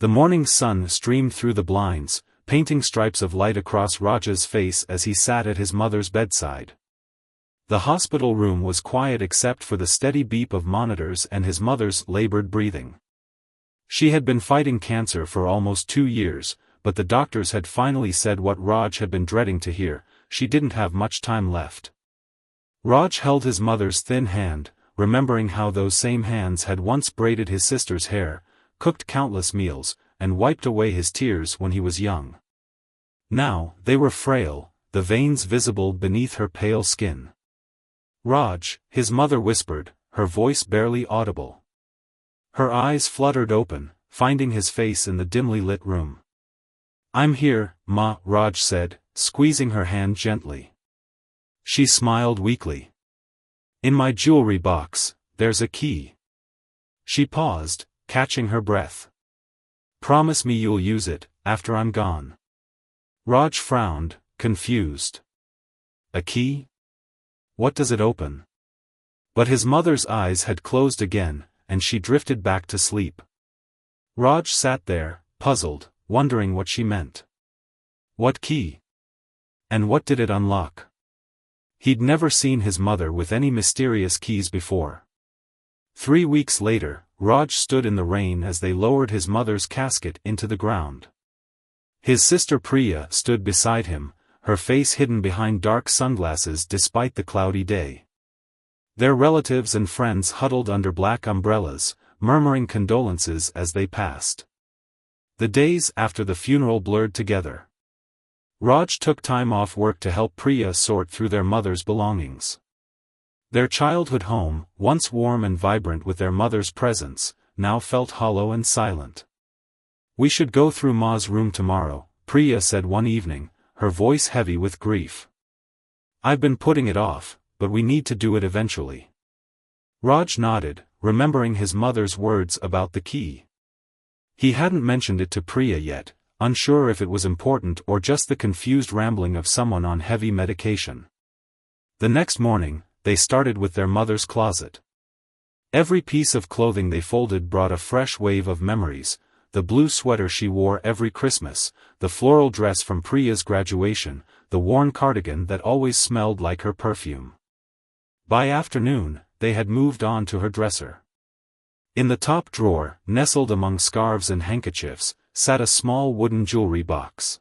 The morning sun streamed through the blinds, painting stripes of light across Raj's face as he sat at his mother's bedside. The hospital room was quiet except for the steady beep of monitors and his mother's labored breathing. She had been fighting cancer for almost 2 years, but the doctors had finally said what Raj had been dreading to hear: she didn't have much time left. Raj held his mother's thin hand, remembering how those same hands had once braided his sister's hair, cooked countless meals, and wiped away his tears when he was young. Now, they were frail, the veins visible beneath her pale skin. "Raj," his mother whispered, her voice barely audible. Her eyes fluttered open, finding his face in the dimly lit room. "I'm here, Ma," Raj said, squeezing her hand gently. She smiled weakly. "In my jewelry box, there's a key." She paused, catching her breath. "Promise me you'll use it, after I'm gone." Raj frowned, confused. "A key? What does it open?" But his mother's eyes had closed again, and she drifted back to sleep. Raj sat there, puzzled, wondering what she meant. What key? And what did it unlock? He'd never seen his mother with any mysterious keys before. 3 weeks later, Raj stood in the rain as they lowered his mother's casket into the ground. His sister Priya stood beside him, her face hidden behind dark sunglasses despite the cloudy day. Their relatives and friends huddled under black umbrellas, murmuring condolences as they passed. The days after the funeral blurred together. Raj took time off work to help Priya sort through their mother's belongings. Their childhood home, once warm and vibrant with their mother's presence, now felt hollow and silent. "We should go through Ma's room tomorrow," Priya said one evening, her voice heavy with grief. "I've been putting it off, but we need to do it eventually." Raj nodded, remembering his mother's words about the key. He hadn't mentioned it to Priya yet, unsure if it was important or just the confused rambling of someone on heavy medication. The next morning, they started with their mother's closet. Every piece of clothing they folded brought a fresh wave of memories: the blue sweater she wore every Christmas, the floral dress from Priya's graduation, the worn cardigan that always smelled like her perfume. By afternoon, they had moved on to her dresser. In the top drawer, nestled among scarves and handkerchiefs, sat a small wooden jewelry box.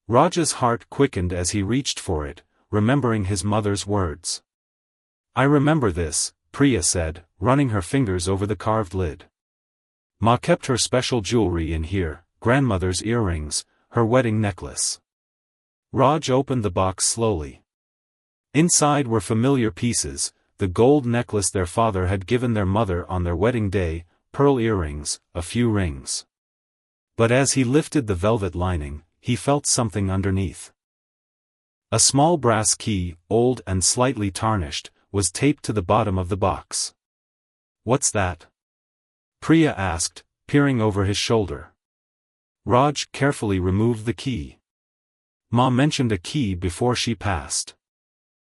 Raj's heart quickened as he reached for it, remembering his mother's words. "I remember this," Priya said, running her fingers over the carved lid. "Ma kept her special jewelry in here, grandmother's earrings, her wedding necklace." Raj opened the box slowly. Inside were familiar pieces: the gold necklace their father had given their mother on their wedding day, pearl earrings, a few rings. But as he lifted the velvet lining, he felt something underneath. A small brass key, old and slightly tarnished, was taped to the bottom of the box. "What's that?" Priya asked, peering over his shoulder. Raj carefully removed the key. "Ma mentioned a key before she passed.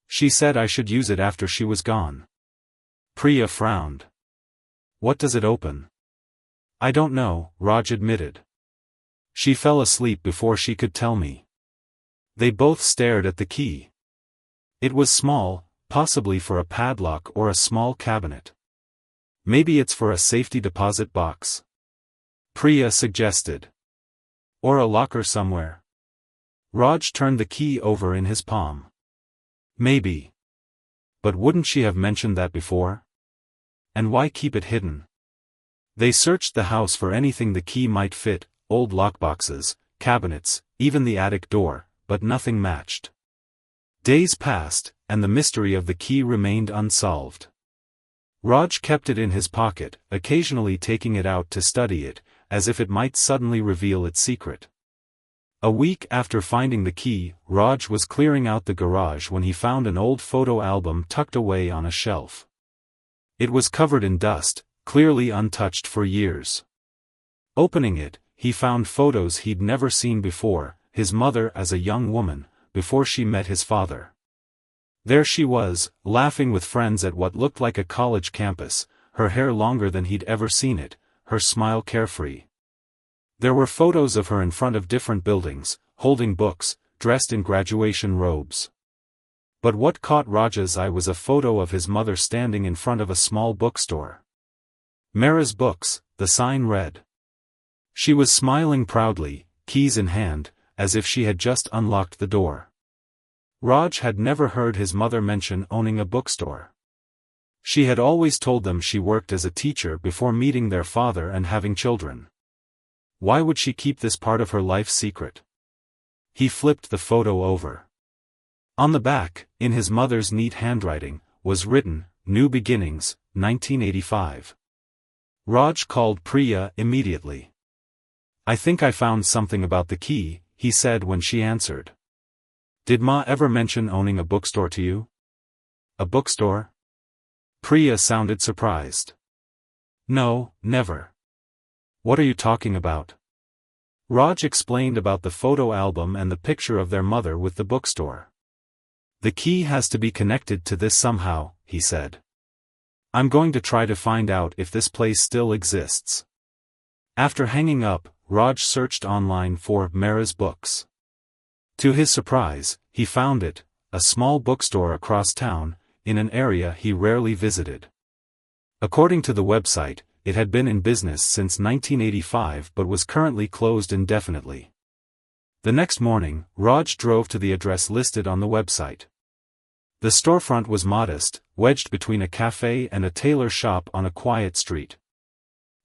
She said I should use it after she was gone." Priya frowned. "What does it open?" "I don't know," Raj admitted. "She fell asleep before she could tell me." They both stared at the key. It was small, possibly for a padlock or a small cabinet. "Maybe it's for a safety deposit box," Priya suggested. "Or a locker somewhere." Raj turned the key over in his palm. "Maybe. But wouldn't she have mentioned that before? And why keep it hidden?" They searched the house for anything the key might fit: old lockboxes, cabinets, even the attic door, but nothing matched. Days passed, and the mystery of the key remained unsolved. Raj kept it in his pocket, occasionally taking it out to study it, as if it might suddenly reveal its secret. A week after finding the key, Raj was clearing out the garage when he found an old photo album tucked away on a shelf. It was covered in dust, clearly untouched for years. Opening it, he found photos he'd never seen before: his mother as a young woman, before she met his father. There she was, laughing with friends at what looked like a college campus, her hair longer than he'd ever seen it, her smile carefree. There were photos of her in front of different buildings, holding books, dressed in graduation robes. But what caught Raj's eye was a photo of his mother standing in front of a small bookstore. Mera's Books, the sign read. She was smiling proudly, keys in hand, as if she had just unlocked the door. Raj had never heard his mother mention owning a bookstore. She had always told them she worked as a teacher before meeting their father and having children. Why would she keep this part of her life secret? He flipped the photo over. On the back, in his mother's neat handwriting, was written, "New Beginnings, 1985. Raj called Priya immediately. "I think I found something about the key," he said when she answered. "Did Ma ever mention owning a bookstore to you?" "A bookstore?" Priya sounded surprised. "No, never." "What are you talking about?" Raj explained about the photo album and the picture of their mother with the bookstore. "The key has to be connected to this somehow," he said. "I'm going to try to find out if this place still exists." After hanging up, Raj searched online for Mera's Books. To his surprise, he found it, a small bookstore across town, in an area he rarely visited. According to the website, it had been in business since 1985 but was currently closed indefinitely. The next morning, Raj drove to the address listed on the website. The storefront was modest, wedged between a cafe and a tailor shop on a quiet street.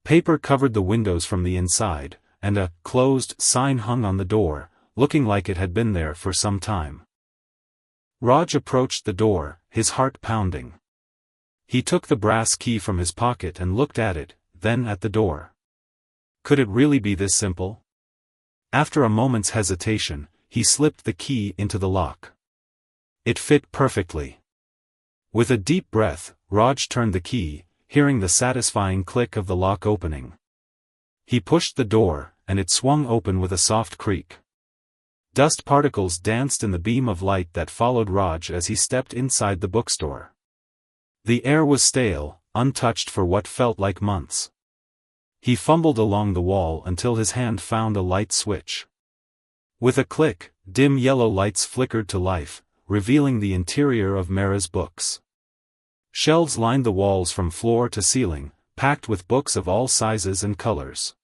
Paper covered the windows from the inside, and a "closed" sign hung on the door, looking like it had been there for some time. Raj approached the door, his heart pounding. He took the brass key from his pocket and looked at it, then at the door. Could it really be this simple? After a moment's hesitation, he slipped the key into the lock. It fit perfectly. With a deep breath, Raj turned the key, hearing the satisfying click of the lock opening. He pushed the door, and it swung open with a soft creak. Dust particles danced in the beam of light that followed Raj as he stepped inside the bookstore. The air was stale, untouched for what felt like months. He fumbled along the wall until his hand found a light switch. With a click, dim yellow lights flickered to life, revealing the interior of Mera's Books. Shelves lined the walls from floor to ceiling, packed with books of all sizes and colors.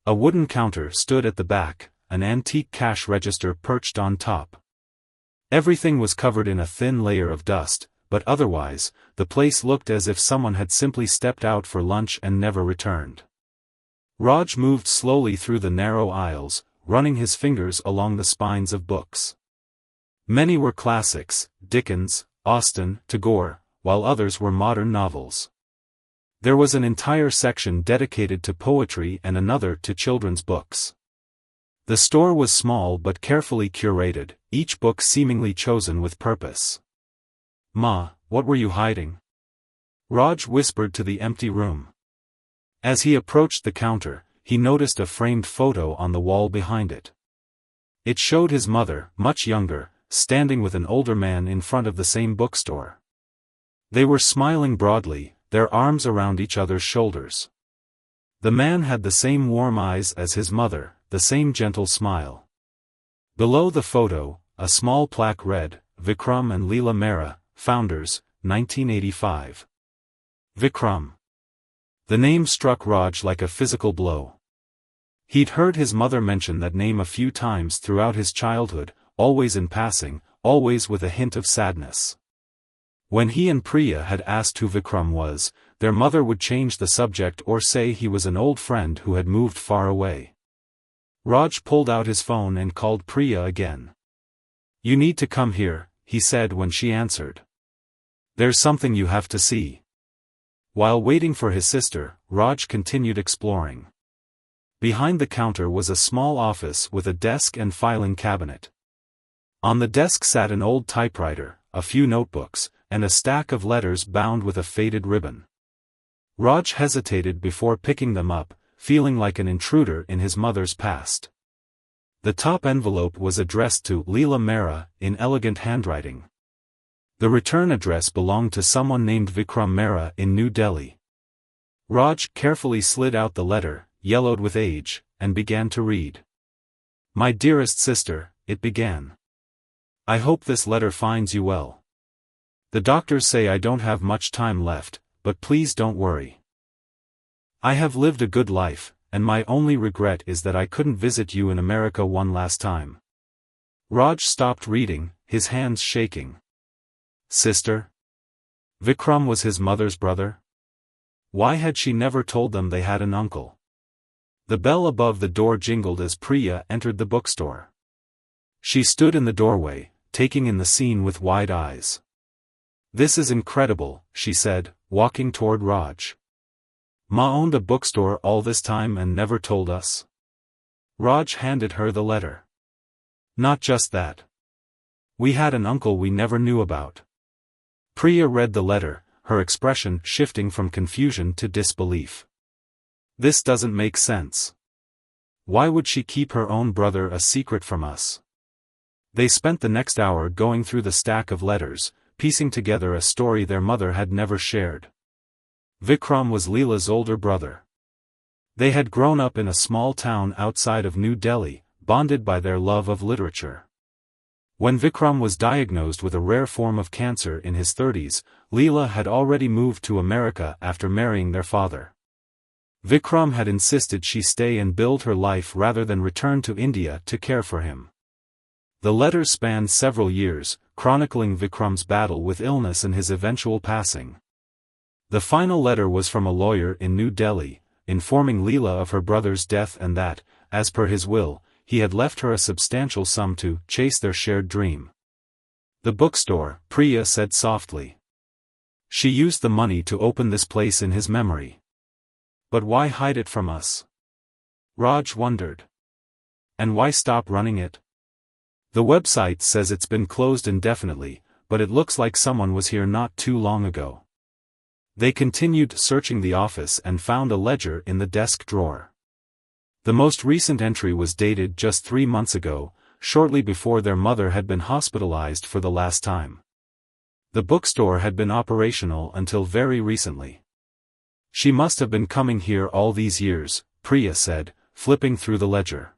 A wooden counter stood at the back, an antique cash register perched on top. Everything was covered in a thin layer of dust, but otherwise, the place looked as if someone had simply stepped out for lunch and never returned. Raj moved slowly through the narrow aisles, running his fingers along the spines of books. Many were classics, Dickens, Austen, Tagore, while others were modern novels. There was an entire section dedicated to poetry and another to children's books. The store was small but carefully curated, each book seemingly chosen with purpose. "Ma, what were you hiding?" Raj whispered to the empty room. As he approached the counter, he noticed a framed photo on the wall behind it. It showed his mother, much younger, standing with an older man in front of the same bookstore. They were smiling broadly, their arms around each other's shoulders. The man had the same warm eyes as his mother, the same gentle smile. Below the photo, a small plaque read, "Vikram and Leela Mehra, Founders, 1985. Vikram. The name struck Raj like a physical blow. He'd heard his mother mention that name a few times throughout his childhood, always in passing, always with a hint of sadness. When he and Priya had asked who Vikram was, their mother would change the subject or say he was an old friend who had moved far away. Raj pulled out his phone and called Priya again. "You need to come here," he said when she answered. "There's something you have to see." While waiting for his sister, Raj continued exploring. Behind the counter was a small office with a desk and filing cabinet. On the desk sat an old typewriter, a few notebooks, and a stack of letters bound with a faded ribbon. Raj hesitated before picking them up, feeling like an intruder in his mother's past. The top envelope was addressed to Leela Mehra in elegant handwriting. The return address belonged to someone named Vikram Mehra in New Delhi. Raj carefully slid out the letter, yellowed with age, and began to read. "My dearest sister," it began. "I hope this letter finds you well. The doctors say I don't have much time left, but please don't worry. I have lived a good life, and my only regret is that I couldn't visit you in America one last time." Raj stopped reading, his hands shaking. Sister? Vikram was his mother's brother? Why had she never told them they had an uncle? The bell above the door jingled as Priya entered the bookstore. She stood in the doorway, taking in the scene with wide eyes. "This is incredible," she said, walking toward Raj. "Ma owned a bookstore all this time and never told us?" Raj handed her the letter. "Not just that. We had an uncle we never knew about." Priya read the letter, her expression shifting from confusion to disbelief. "This doesn't make sense. Why would she keep her own brother a secret from us?" They spent the next hour going through the stack of letters, piecing together a story their mother had never shared. Vikram was Leela's older brother. They had grown up in a small town outside of New Delhi, bonded by their love of literature. When Vikram was diagnosed with a rare form of cancer in his 30s, Leela had already moved to America after marrying their father. Vikram had insisted she stay and build her life rather than return to India to care for him. The letters spanned several years, chronicling Vikram's battle with illness and his eventual passing. The final letter was from a lawyer in New Delhi, informing Leela of her brother's death and that, as per his will, he had left her a substantial sum to chase their shared dream. "The bookstore," Priya said softly. "She used the money to open this place in his memory. But why hide it from us?" Raj wondered. "And why stop running it? The website says it's been closed indefinitely, but it looks like someone was here not too long ago." They continued searching the office and found a ledger in the desk drawer. The most recent entry was dated just 3 months ago, shortly before their mother had been hospitalized for the last time. The bookstore had been operational until very recently. "She must have been coming here all these years," Priya said, flipping through the ledger.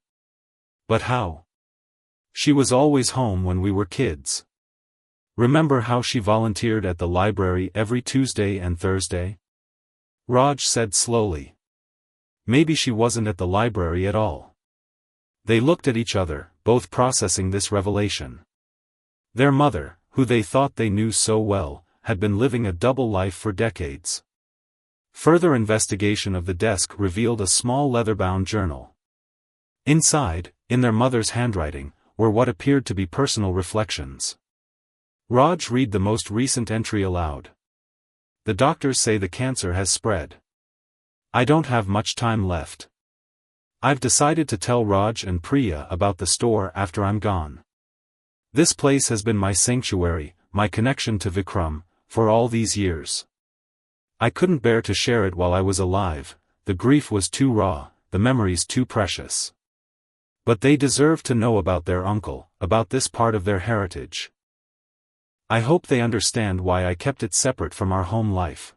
"But how? She was always home when we were kids. Remember how she volunteered at the library every Tuesday and Thursday?" Raj said slowly. "Maybe she wasn't at the library at all." They looked at each other, both processing this revelation. Their mother, who they thought they knew so well, had been living a double life for decades. Further investigation of the desk revealed a small leather-bound journal. Inside, in their mother's handwriting, were what appeared to be personal reflections. Raj read the most recent entry aloud. "The doctors say the cancer has spread. I don't have much time left. I've decided to tell Raj and Priya about the store after I'm gone. This place has been my sanctuary, my connection to Vikram, for all these years. I couldn't bear to share it while I was alive, the grief was too raw, the memories too precious. But they deserve to know about their uncle, about this part of their heritage. I hope they understand why I kept it separate from our home life.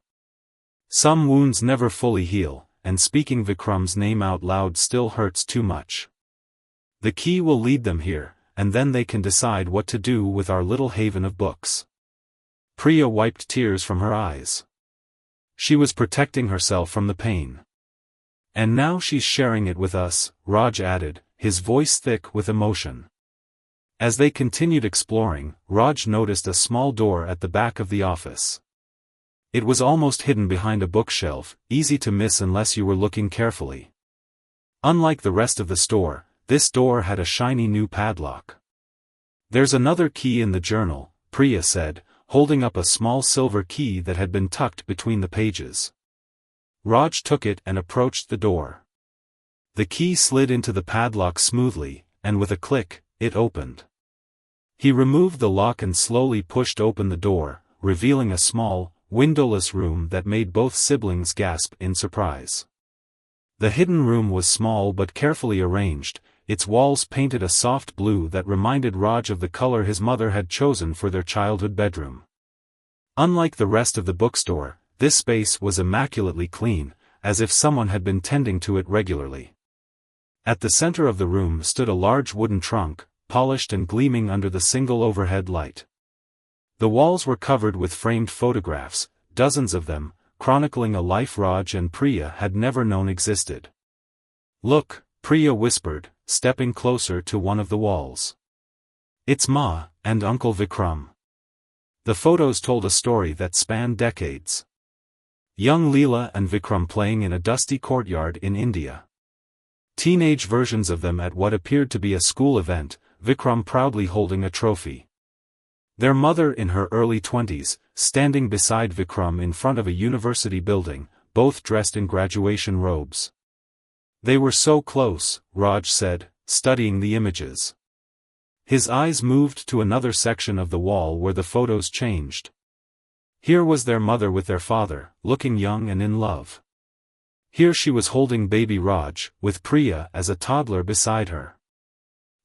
Some wounds never fully heal, and speaking Vikram's name out loud still hurts too much. The key will lead them here, and then they can decide what to do with our little haven of books." Priya wiped tears from her eyes. She was protecting herself from the pain. "And now she's sharing it with us," Raj added, his voice thick with emotion. As they continued exploring, Raj noticed a small door at the back of the office. It was almost hidden behind a bookshelf, easy to miss unless you were looking carefully. Unlike the rest of the store, this door had a shiny new padlock. "There's another key in the journal," Priya said, holding up a small silver key that had been tucked between the pages. Raj took it and approached the door. The key slid into the padlock smoothly, and with a click, it opened. He removed the lock and slowly pushed open the door, revealing a small, windowless room that made both siblings gasp in surprise. The hidden room was small but carefully arranged, its walls painted a soft blue that reminded Raj of the color his mother had chosen for their childhood bedroom. Unlike the rest of the bookstore, this space was immaculately clean, as if someone had been tending to it regularly. At the center of the room stood a large wooden trunk, polished and gleaming under the single overhead light. The walls were covered with framed photographs, dozens of them, chronicling a life Raj and Priya had never known existed. "Look," Priya whispered, stepping closer to one of the walls. "It's Ma and Uncle Vikram." The photos told a story that spanned decades. Young Leela and Vikram playing in a dusty courtyard in India. Teenage versions of them at what appeared to be a school event, Vikram proudly holding a trophy. Their mother in her early 20s, standing beside Vikram in front of a university building, both dressed in graduation robes. "They were so close," Raj said, studying the images. His eyes moved to another section of the wall where the photos changed. Here was their mother with their father, looking young and in love. Here she was holding baby Raj, with Priya as a toddler beside her.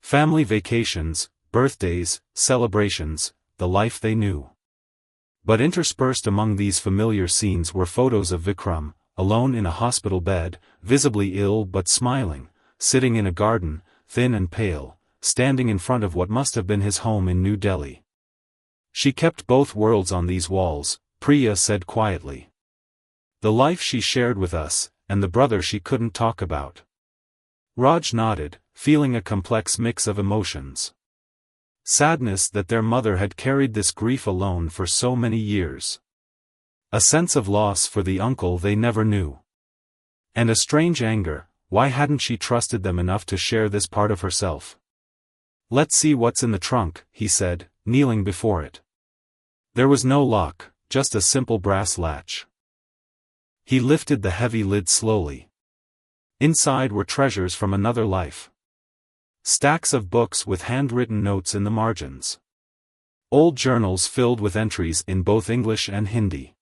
Family vacations, birthdays, celebrations, the life they knew. But interspersed among these familiar scenes were photos of Vikram, alone in a hospital bed, visibly ill but smiling, sitting in a garden, thin and pale, standing in front of what must have been his home in New Delhi. "She kept both worlds on these walls," Priya said quietly. "The life she shared with us, and the brother she couldn't talk about." Raj nodded, feeling a complex mix of emotions. Sadness that their mother had carried this grief alone for so many years. A sense of loss for the uncle they never knew. And a strange anger, why hadn't she trusted them enough to share this part of herself? "Let's see what's in the trunk," he said, kneeling before it. There was no lock, just a simple brass latch. He lifted the heavy lid slowly. Inside were treasures from another life. Stacks of books with handwritten notes in the margins. Old journals filled with entries in both English and Hindi.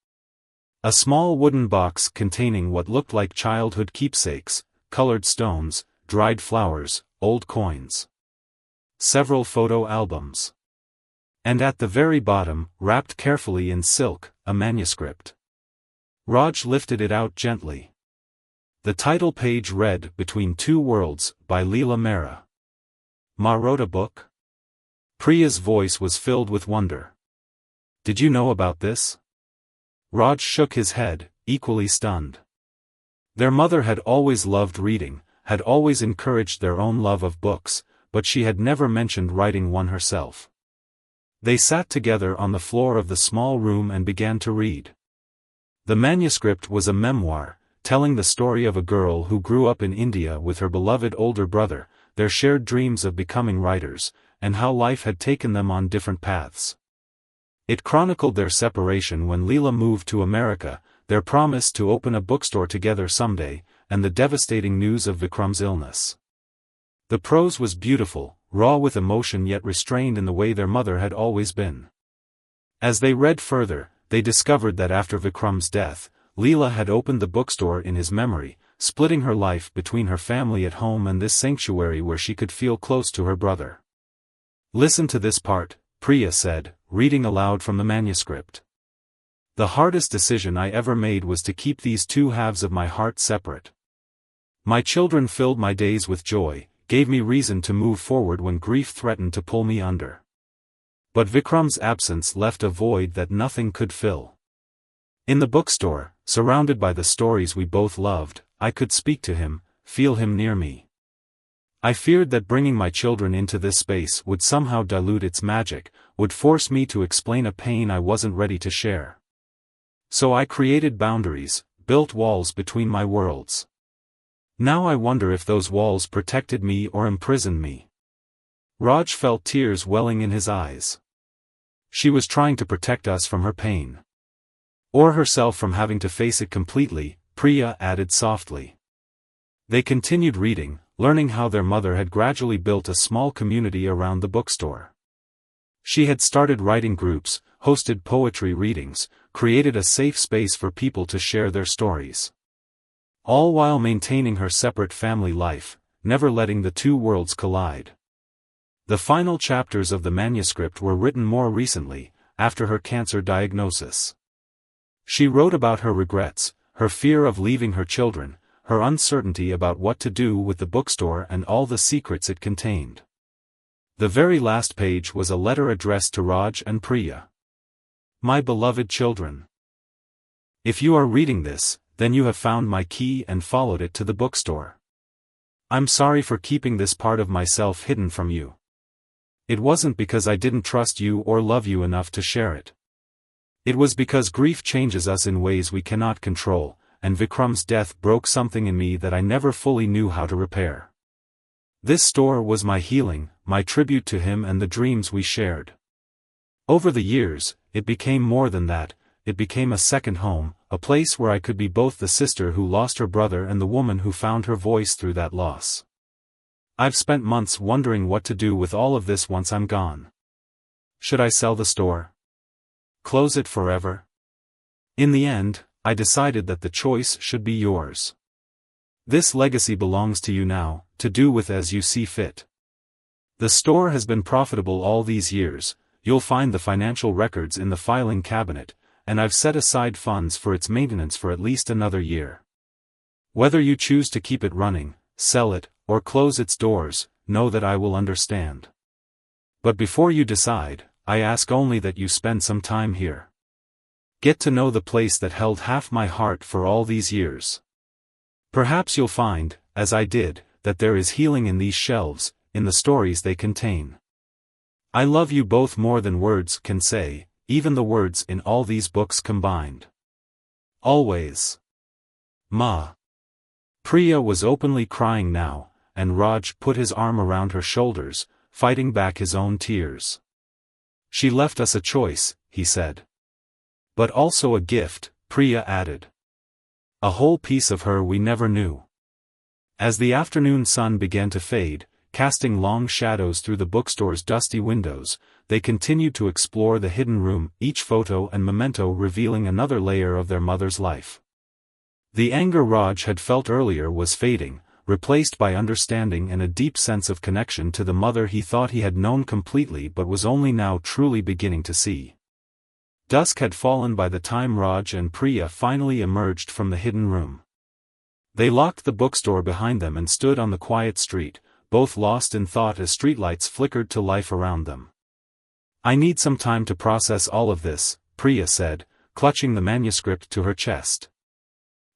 A small wooden box containing what looked like childhood keepsakes, colored stones, dried flowers, old coins. Several photo albums. And at the very bottom, wrapped carefully in silk, a manuscript. Raj lifted it out gently. The title page read "Between Two Worlds" by Leela Mehra. "Ma wrote a book?" Priya's voice was filled with wonder. "Did you know about this?" Raj shook his head, equally stunned. Their mother had always loved reading, had always encouraged their own love of books, but she had never mentioned writing one herself. They sat together on the floor of the small room and began to read. The manuscript was a memoir, telling the story of a girl who grew up in India with her beloved older brother, their shared dreams of becoming writers, and how life had taken them on different paths. It chronicled their separation when Leela moved to America, their promise to open a bookstore together someday, and the devastating news of Vikram's illness. The prose was beautiful, raw with emotion yet restrained in the way their mother had always been. As they read further, they discovered that after Vikram's death, Leela had opened the bookstore in his memory, splitting her life between her family at home and this sanctuary where she could feel close to her brother. "Listen to this part," Priya said, reading aloud from the manuscript. "The hardest decision I ever made was to keep these two halves of my heart separate. My children filled my days with joy, gave me reason to move forward when grief threatened to pull me under. But Vikram's absence left a void that nothing could fill. In the bookstore, surrounded by the stories we both loved, I could speak to him, feel him near me. I feared that bringing my children into this space would somehow dilute its magic, would force me to explain a pain I wasn't ready to share. So I created boundaries, built walls between my worlds. Now I wonder if those walls protected me or imprisoned me." Raj felt tears welling in his eyes. She was trying to protect us from her pain. Or herself from having to face it completely, Priya added softly. They continued reading, learning how their mother had gradually built a small community around the bookstore. She had started writing groups, hosted poetry readings, created a safe space for people to share their stories. All while maintaining her separate family life, never letting the two worlds collide. The final chapters of the manuscript were written more recently, after her cancer diagnosis. She wrote about her regrets, her fear of leaving her children, her uncertainty about what to do with the bookstore and all the secrets it contained. The very last page was a letter addressed to Raj and Priya. My beloved children. If you are reading this, then you have found my key and followed it to the bookstore. I'm sorry for keeping this part of myself hidden from you. It wasn't because I didn't trust you or love you enough to share it. It was because grief changes us in ways we cannot control, and Vikram's death broke something in me that I never fully knew how to repair. This store was my healing, my tribute to him and the dreams we shared. Over the years, it became more than that. It became a second home, a place where I could be both the sister who lost her brother and the woman who found her voice through that loss. I've spent months wondering what to do with all of this once I'm gone. Should I sell the store? Close it forever? In the end, I decided that the choice should be yours. This legacy belongs to you now, to do with as you see fit. The store has been profitable all these years. You'll find the financial records in the filing cabinet, and I've set aside funds for its maintenance for at least another year. Whether you choose to keep it running, sell it, or close its doors, know that I will understand. But before you decide, I ask only that you spend some time here. Get to know the place that held half my heart for all these years. Perhaps you'll find, as I did, that there is healing in these shelves, in the stories they contain. I love you both more than words can say, even the words in all these books combined. Always. Ma. Priya was openly crying now, and Raj put his arm around her shoulders, fighting back his own tears. She left us a choice, he said. But also a gift, Priya added. A whole piece of her we never knew. As the afternoon sun began to fade, casting long shadows through the bookstore's dusty windows, they continued to explore the hidden room, each photo and memento revealing another layer of their mother's life. The anger Raj had felt earlier was fading, replaced by understanding and a deep sense of connection to the mother he thought he had known completely but was only now truly beginning to see. Dusk had fallen by the time Raj and Priya finally emerged from the hidden room. They locked the bookstore behind them and stood on the quiet street, both lost in thought as streetlights flickered to life around them. I need some time to process all of this, Priya said, clutching the manuscript to her chest.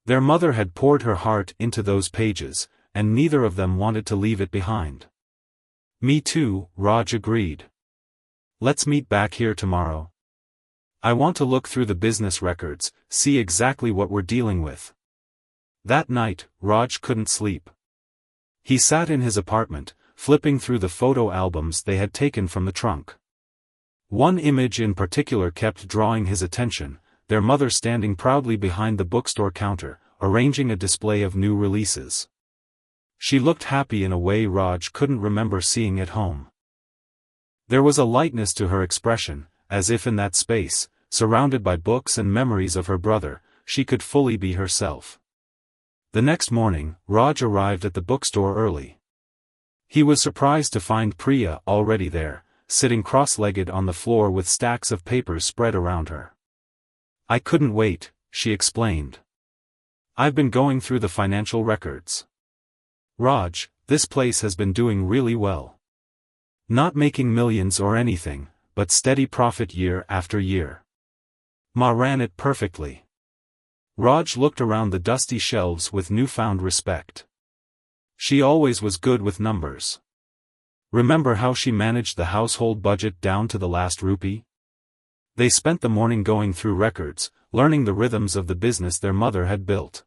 Their mother had poured her heart into those pages, and neither of them wanted to leave it behind. Me too, Raj agreed. Let's meet back here tomorrow. I want to look through the business records, see exactly what we're dealing with. That night, Raj couldn't sleep. He sat in his apartment, flipping through the photo albums they had taken from the trunk. One image in particular kept drawing his attention, their mother standing proudly behind the bookstore counter, arranging a display of new releases. She looked happy in a way Raj couldn't remember seeing at home. There was a lightness to her expression, as if in that space, surrounded by books and memories of her brother, she could fully be herself. The next morning, Raj arrived at the bookstore early. He was surprised to find Priya already there, sitting cross-legged on the floor with stacks of papers spread around her. I couldn't wait, she explained. I've been going through the financial records. Raj, this place has been doing really well. Not making millions or anything, but steady profit year after year. Ma ran it perfectly. Raj looked around the dusty shelves with newfound respect. She always was good with numbers. Remember how she managed the household budget down to the last rupee? They spent the morning going through records, learning the rhythms of the business their mother had built.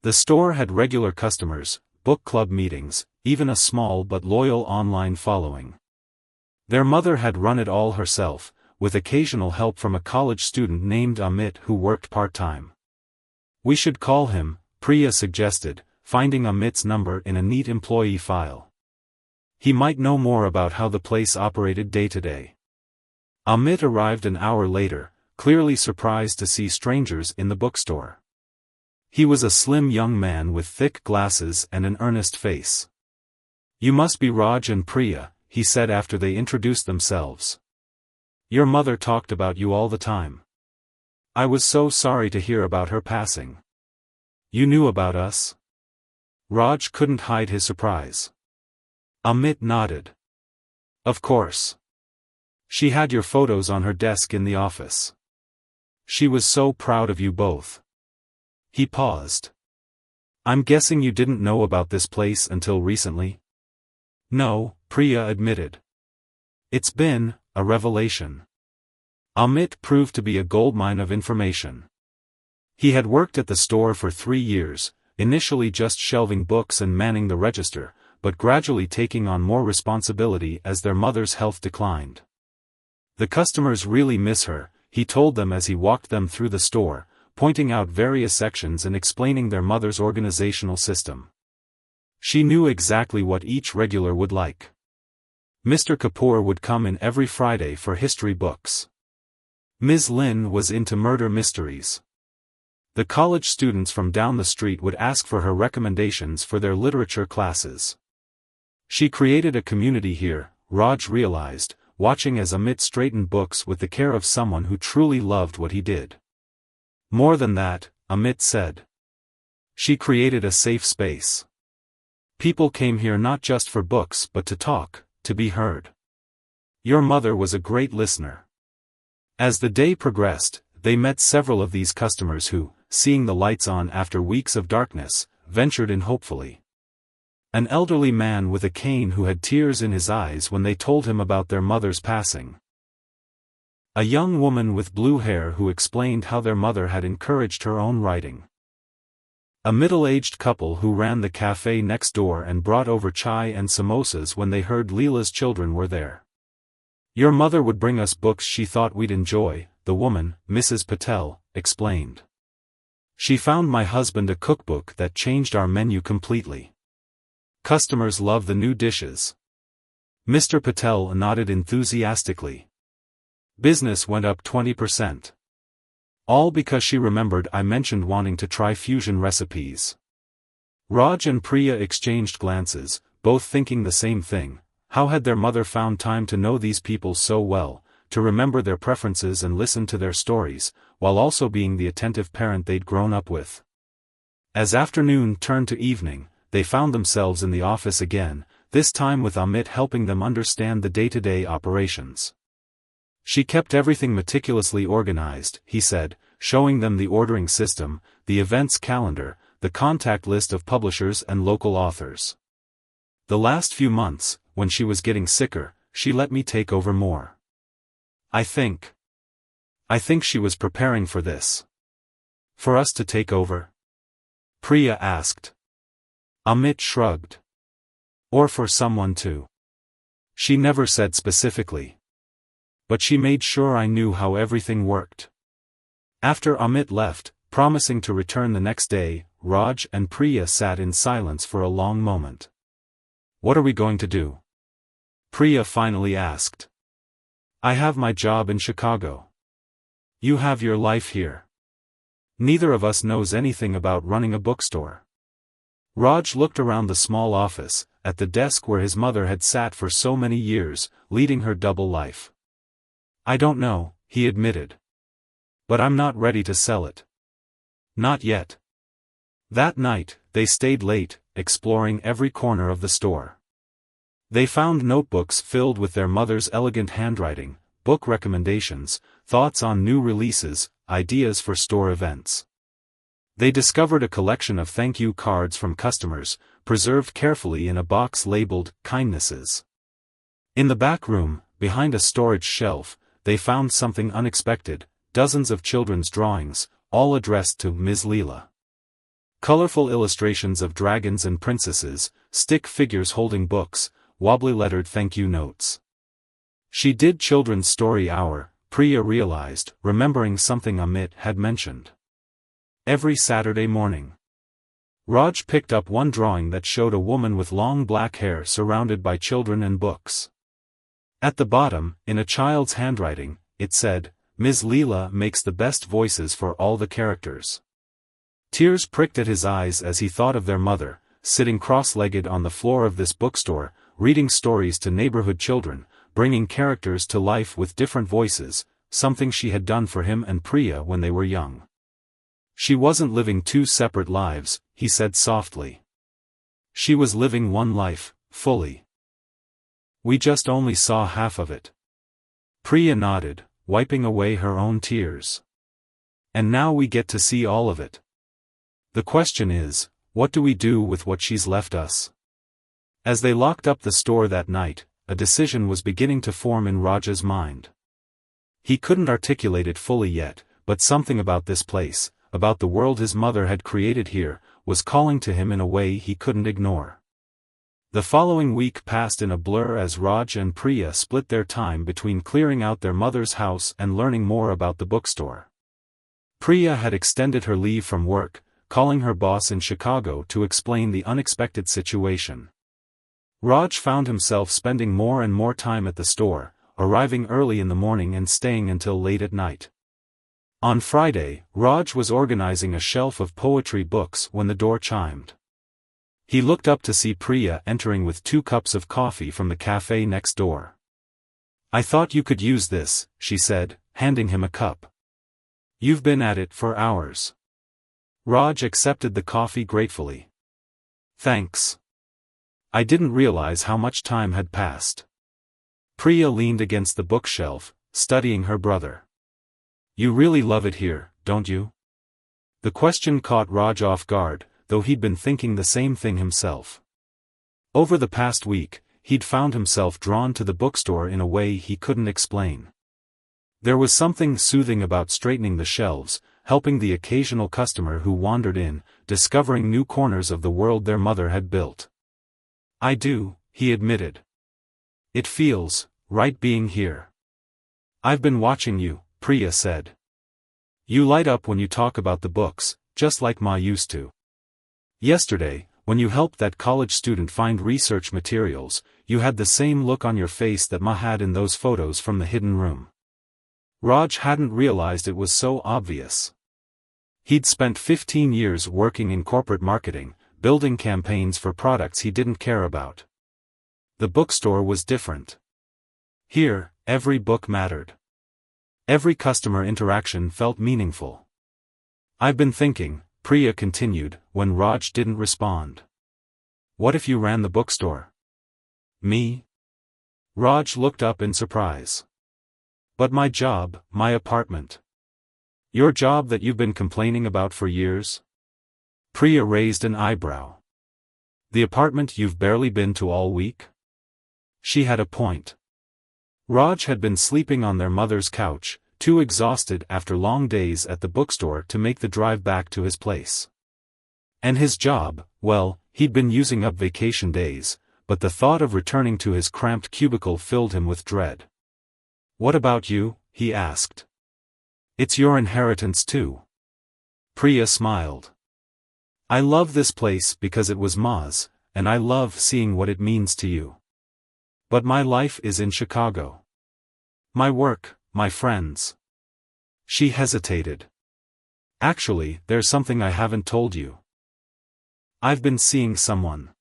The store had regular customers, book club meetings, even a small but loyal online following. Their mother had run it all herself, with occasional help from a college student named Amit who worked part-time. We should call him, Priya suggested, finding Amit's number in a neat employee file. He might know more about how the place operated day to day. Amit arrived an hour later, clearly surprised to see strangers in the bookstore. He was a slim young man with thick glasses and an earnest face. You must be Raj and Priya, he said after they introduced themselves. Your mother talked about you all the time. I was so sorry to hear about her passing. You knew about us? Raj couldn't hide his surprise. Amit nodded. Of course. She had your photos on her desk in the office. She was so proud of you both. He paused. I'm guessing you didn't know about this place until recently? No, Priya admitted. It's been a revelation. Amit proved to be a goldmine of information. He had worked at the store for 3 years, initially just shelving books and manning the register, but gradually taking on more responsibility as their mother's health declined. The customers really miss her, he told them as he walked them through the store, pointing out various sections and explaining their mother's organizational system. She knew exactly what each regular would like. Mr. Kapoor would come in every Friday for history books. Ms. Lin was into murder mysteries. The college students from down the street would ask for her recommendations for their literature classes. She created a community here, Raj realized, watching as Amit straightened books with the care of someone who truly loved what he did. More than that, Amit said. She created a safe space. People came here not just for books but to talk, to be heard. Your mother was a great listener. As the day progressed, they met several of these customers who, seeing the lights on after weeks of darkness, ventured in hopefully. An elderly man with a cane who had tears in his eyes when they told him about their mother's passing. A young woman with blue hair who explained how their mother had encouraged her own writing. A middle-aged couple who ran the cafe next door and brought over chai and samosas when they heard Leela's children were there. Your mother would bring us books she thought we'd enjoy, the woman, Mrs. Patel, explained. She found my husband a cookbook that changed our menu completely. Customers love the new dishes. Mr. Patel nodded enthusiastically. Business went up 20%. All because she remembered I mentioned wanting to try fusion recipes. Raj and Priya exchanged glances, both thinking the same thing. How had their mother found time to know these people so well, to remember their preferences and listen to their stories, while also being the attentive parent they'd grown up with? As afternoon turned to evening, they found themselves in the office again, this time with Amit helping them understand the day-to-day operations. She kept everything meticulously organized, he said, showing them the ordering system, the events calendar, the contact list of publishers and local authors. The last few months, when she was getting sicker, she let me take over more. I think she was preparing for this. For us to take over? Priya asked. Amit shrugged. Or for someone to. She never said specifically. But she made sure I knew how everything worked. After Amit left, promising to return the next day, Raj and Priya sat in silence for a long moment. What are we going to do? Priya finally asked. I have my job in Chicago. You have your life here. Neither of us knows anything about running a bookstore. Raj looked around the small office, at the desk where his mother had sat for so many years, leading her double life. I don't know, he admitted. But I'm not ready to sell it. Not yet. That night, they stayed late, exploring every corner of the store. They found notebooks filled with their mother's elegant handwriting, book recommendations, thoughts on new releases, ideas for store events. They discovered a collection of thank you cards from customers, preserved carefully in a box labeled, kindnesses. In the back room, behind a storage shelf, they found something unexpected, dozens of children's drawings, all addressed to Ms. Leela. Colorful illustrations of dragons and princesses, stick figures holding books, wobbly lettered thank you notes. She did Children's Story Hour, Priya realized, remembering something Amit had mentioned. Every Saturday morning. Raj picked up one drawing that showed a woman with long black hair surrounded by children and books. At the bottom, in a child's handwriting, it said, Ms. Leela makes the best voices for all the characters. Tears pricked at his eyes as he thought of their mother, sitting cross-legged on the floor of this bookstore, reading stories to neighborhood children, bringing characters to life with different voices, something she had done for him and Priya when they were young. She wasn't living two separate lives, he said softly. She was living one life, fully. We just only saw half of it. Priya nodded, wiping away her own tears. And now we get to see all of it. The question is, what do we do with what she's left us? As they locked up the store that night, a decision was beginning to form in Raj's mind. He couldn't articulate it fully yet, but something about this place, about the world his mother had created here, was calling to him in a way he couldn't ignore. The following week passed in a blur as Raj and Priya split their time between clearing out their mother's house and learning more about the bookstore. Priya had extended her leave from work, calling her boss in Chicago to explain the unexpected situation. Raj found himself spending more and more time at the store, arriving early in the morning and staying until late at night. On Friday, Raj was organizing a shelf of poetry books when the door chimed. He looked up to see Priya entering with 2 cups of coffee from the cafe next door. "I thought you could use this," she said, handing him a cup. "You've been at it for hours." Raj accepted the coffee gratefully. "Thanks. I didn't realize how much time had passed." Priya leaned against the bookshelf, studying her brother. "You really love it here, don't you?" The question caught Raj off guard, though he'd been thinking the same thing himself. Over the past week, he'd found himself drawn to the bookstore in a way he couldn't explain. There was something soothing about straightening the shelves, helping the occasional customer who wandered in, discovering new corners of the world their mother had built. "I do," he admitted. "It feels right being here." "I've been watching you," Priya said. "You light up when you talk about the books, just like Ma used to. Yesterday, when you helped that college student find research materials, you had the same look on your face that Ma had in those photos from the hidden room." Raj hadn't realized it was so obvious. He'd spent 15 years working in corporate marketing, building campaigns for products he didn't care about. The bookstore was different. Here, every book mattered. Every customer interaction felt meaningful. "I've been thinking," Priya continued, when Raj didn't respond. "What if you ran the bookstore?" "Me?" Raj looked up in surprise. "But my job, my apartment. Your job that you've been complaining about for years?" Priya raised an eyebrow. "The apartment you've barely been to all week?" She had a point. Raj had been sleeping on their mother's couch, too exhausted after long days at the bookstore to make the drive back to his place. And his job, well, he'd been using up vacation days, but the thought of returning to his cramped cubicle filled him with dread. "What about you?" he asked. "It's your inheritance too." Priya smiled. "I love this place because it was Ma's, and I love seeing what it means to you. But my life is in Chicago. My work, my friends." She hesitated. "Actually, there's something I haven't told you. I've been seeing someone.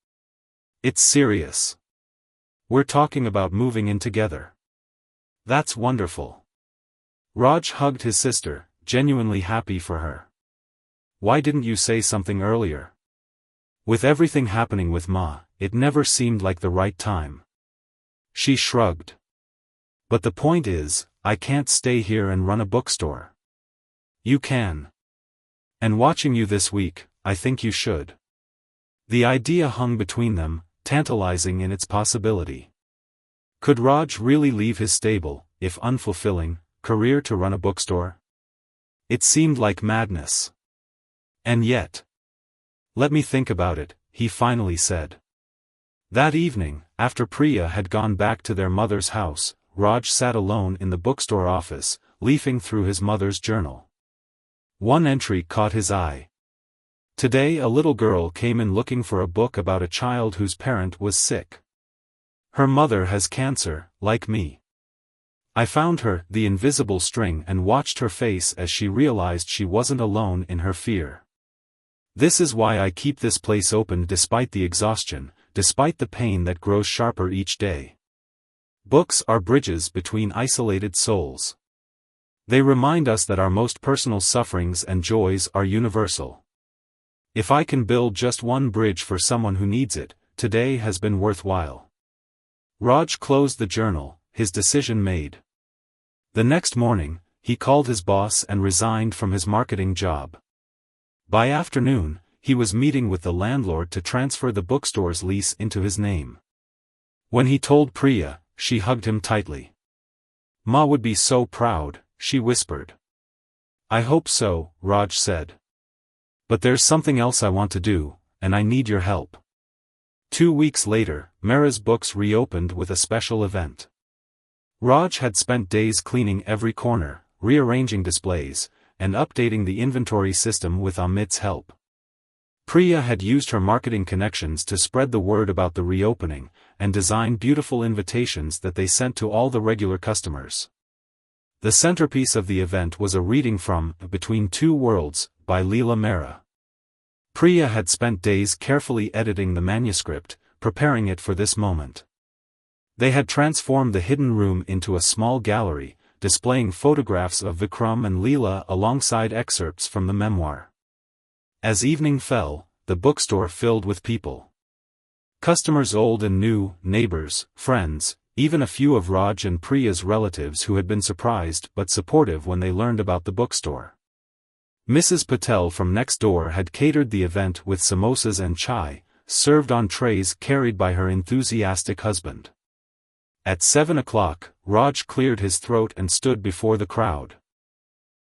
It's serious. We're talking about moving in together." "That's wonderful." Raj hugged his sister, genuinely happy for her. "Why didn't you say something earlier?" "With everything happening with Ma, it never seemed like the right time." She shrugged. "But the point is, I can't stay here and run a bookstore." "You can. And watching you this week, I think you should." The idea hung between them, tantalizing in its possibility. Could Raj really leave his stable, if unfulfilling, career to run a bookstore? It seemed like madness. And yet. "Let me think about it," he finally said. That evening, after Priya had gone back to their mother's house, Raj sat alone in the bookstore office, leafing through his mother's journal. One entry caught his eye. "Today a little girl came in looking for a book about a child whose parent was sick. Her mother has cancer, like me. I found her, the invisible string, and watched her face as she realized she wasn't alone in her fear. This is why I keep this place open despite the exhaustion, despite the pain that grows sharper each day. Books are bridges between isolated souls. They remind us that our most personal sufferings and joys are universal. If I can build just one bridge for someone who needs it, today has been worthwhile. Raj closed the journal, his decision made. The next morning, he called his boss and resigned from his marketing job. By afternoon, he was meeting with the landlord to transfer the bookstore's lease into his name. When he told Priya, she hugged him tightly. "Ma would be so proud," she whispered. "I hope so," Raj said. "But there's something else I want to do, and I need your help." 2 weeks later, Mera's Books reopened with a special event. Raj had spent days cleaning every corner, rearranging displays, and updating the inventory system with Amit's help. Priya had used her marketing connections to spread the word about the reopening, and design beautiful invitations that they sent to all the regular customers. The centerpiece of the event was a reading from Between Two Worlds, by Leela Mehra. Priya had spent days carefully editing the manuscript, preparing it for this moment. They had transformed the hidden room into a small gallery, displaying photographs of Vikram and Leela alongside excerpts from the memoir. As evening fell, the bookstore filled with people. Customers old and new, neighbors, friends, even a few of Raj and Priya's relatives who had been surprised but supportive when they learned about the bookstore. Mrs. Patel from next door had catered the event with samosas and chai, served on trays carried by her enthusiastic husband. At 7 o'clock, Raj cleared his throat and stood before the crowd.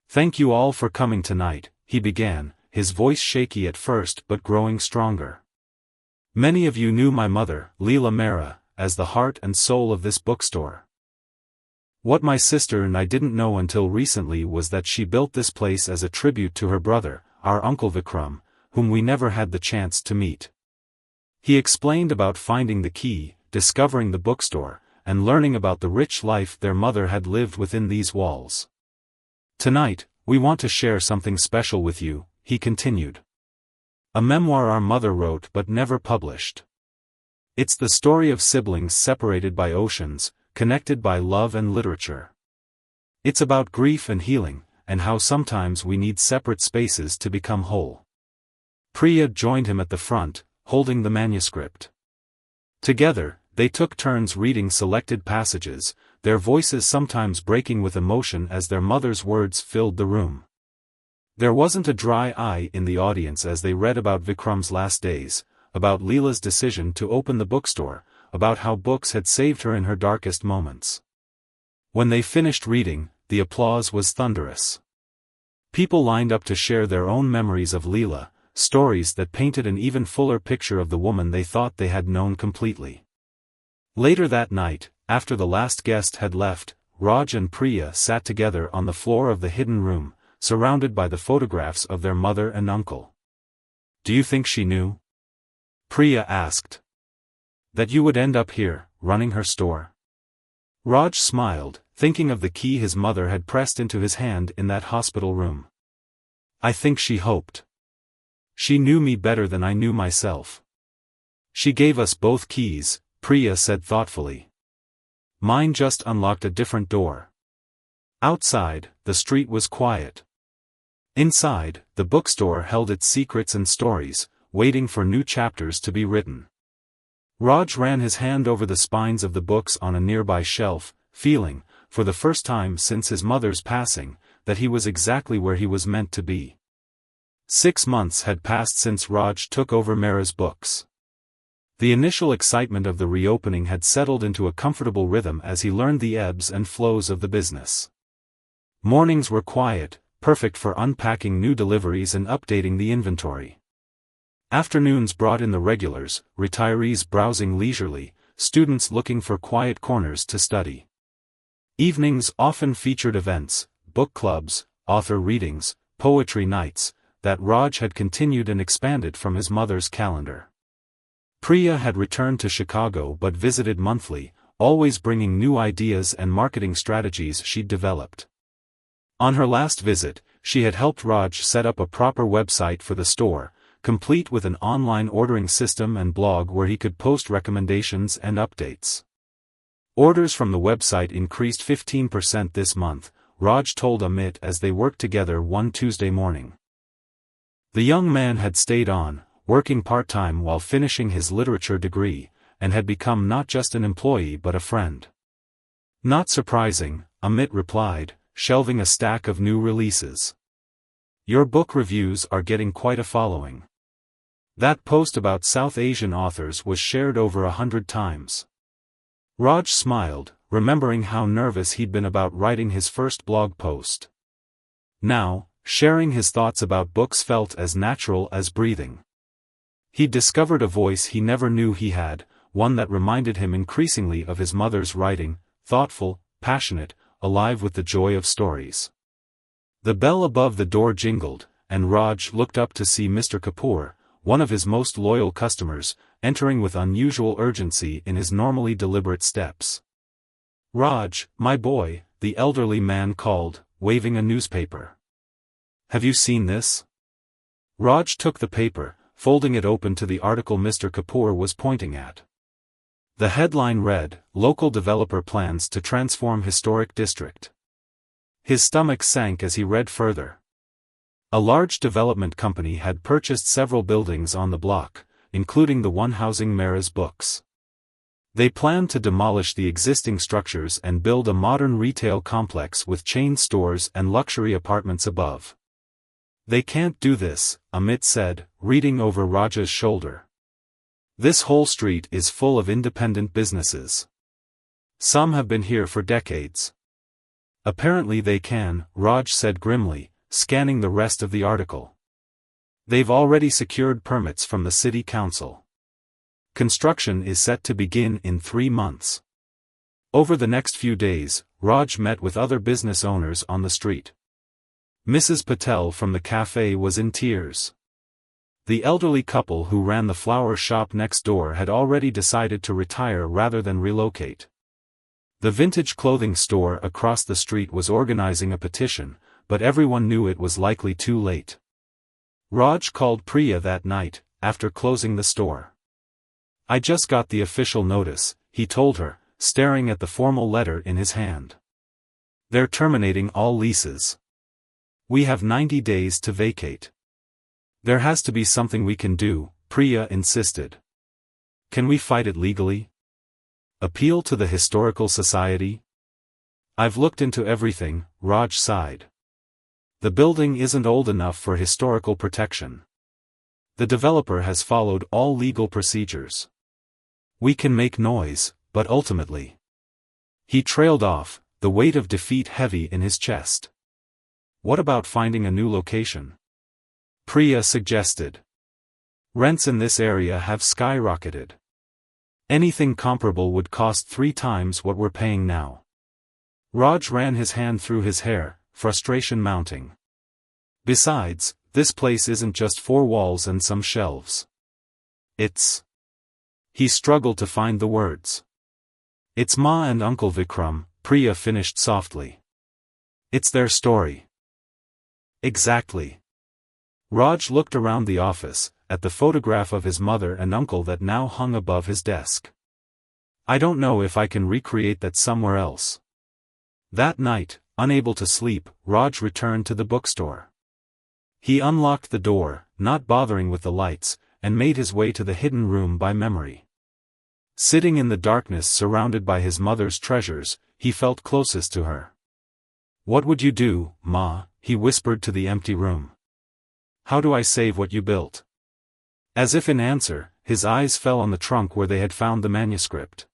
"Thank you all for coming tonight," he began, his voice shaky at first but growing stronger. "Many of you knew my mother, Leela Mehra, as the heart and soul of this bookstore. What my sister and I didn't know until recently was that she built this place as a tribute to her brother, our uncle Vikram, whom we never had the chance to meet." He explained about finding the key, discovering the bookstore, and learning about the rich life their mother had lived within these walls. "Tonight, we want to share something special with you," he continued. "A memoir our mother wrote but never published. It's the story of siblings separated by oceans, connected by love and literature. It's about grief and healing, and how sometimes we need separate spaces to become whole." Priya joined him at the front, holding the manuscript. Together, they took turns reading selected passages, their voices sometimes breaking with emotion as their mother's words filled the room. There wasn't a dry eye in the audience as they read about Vikram's last days, about Leela's decision to open the bookstore, about how books had saved her in her darkest moments. When they finished reading, the applause was thunderous. People lined up to share their own memories of Leela, stories that painted an even fuller picture of the woman they thought they had known completely. Later that night, after the last guest had left, Raj and Priya sat together on the floor of the hidden room, surrounded by the photographs of their mother and uncle. "Do you think she knew?" Priya asked. "That you would end up here, running her store?" Raj smiled, thinking of the key his mother had pressed into his hand in that hospital room. "I think she hoped. She knew me better than I knew myself. She gave us both keys," Priya said thoughtfully. "Mine just unlocked a different door." Outside, the street was quiet. Inside, the bookstore held its secrets and stories, waiting for new chapters to be written. Raj ran his hand over the spines of the books on a nearby shelf, feeling, for the first time since his mother's passing, that he was exactly where he was meant to be. 6 months had passed since Raj took over Mehra's Books. The initial excitement of the reopening had settled into a comfortable rhythm as he learned the ebbs and flows of the business. Mornings were quiet, perfect for unpacking new deliveries and updating the inventory. Afternoons brought in the regulars, retirees browsing leisurely, students looking for quiet corners to study. Evenings often featured events, book clubs, author readings, poetry nights, that Raj had continued and expanded from his mother's calendar. Priya had returned to Chicago but visited monthly, always bringing new ideas and marketing strategies she'd developed. On her last visit, she had helped Raj set up a proper website for the store, complete with an online ordering system and blog where he could post recommendations and updates. Orders from the website increased 15% this month, Raj told Amit as they worked together one Tuesday morning. The young man had stayed on, working part-time while finishing his literature degree, and had become not just an employee but a friend. Not surprising, Amit replied, shelving a stack of new releases. Your book reviews are getting quite a following. That post about South Asian authors was shared over 100 times. Raj smiled, remembering how nervous he'd been about writing his first blog post. Now, sharing his thoughts about books felt as natural as breathing. He'd discovered a voice he never knew he had, one that reminded him increasingly of his mother's writing, thoughtful, passionate, alive with the joy of stories. The bell above the door jingled, and Raj looked up to see Mr. Kapoor, one of his most loyal customers, entering with unusual urgency in his normally deliberate steps. Raj, my boy, the elderly man called, waving a newspaper. Have you seen this? Raj took the paper, folding it open to the article Mr. Kapoor was pointing at. The headline read, Local Developer Plans to Transform Historic District. His stomach sank as he read further. A large development company had purchased several buildings on the block, including the one housing Mehra's books. They planned to demolish the existing structures and build a modern retail complex with chain stores and luxury apartments above. They can't do this, Amit said, reading over Raj's shoulder. This whole street is full of independent businesses. Some have been here for decades. Apparently they can, Raj said grimly, scanning the rest of the article. They've already secured permits from the city council. Construction is set to begin in 3 months. Over the next few days, Raj met with other business owners on the street. Mrs. Patel from the cafe was in tears. The elderly couple who ran the flower shop next door had already decided to retire rather than relocate. The vintage clothing store across the street was organizing a petition, but everyone knew it was likely too late. Raj called Priya that night, after closing the store. I just got the official notice, he told her, staring at the formal letter in his hand. They're terminating all leases. We have 90 days to vacate. There has to be something we can do, Priya insisted. Can we fight it legally? Appeal to the Historical Society? I've looked into everything, Raj sighed. The building isn't old enough for historical protection. The developer has followed all legal procedures. We can make noise, but ultimately. He trailed off, the weight of defeat heavy in his chest. What about finding a new location? Priya suggested. Rents in this area have skyrocketed. Anything comparable would cost 3 times what we're paying now. Raj ran his hand through his hair, frustration mounting. Besides, this place isn't just 4 walls and some shelves. It's... He struggled to find the words. It's Ma and Uncle Vikram, Priya finished softly. It's their story. Exactly. Raj looked around the office, at the photograph of his mother and uncle that now hung above his desk. I don't know if I can recreate that somewhere else. That night, unable to sleep, Raj returned to the bookstore. He unlocked the door, not bothering with the lights, and made his way to the hidden room by memory. Sitting in the darkness surrounded by his mother's treasures, he felt closest to her. What would you do, Ma? He whispered to the empty room. How do I save what you built? As if in answer, his eyes fell on the trunk where they had found the manuscript.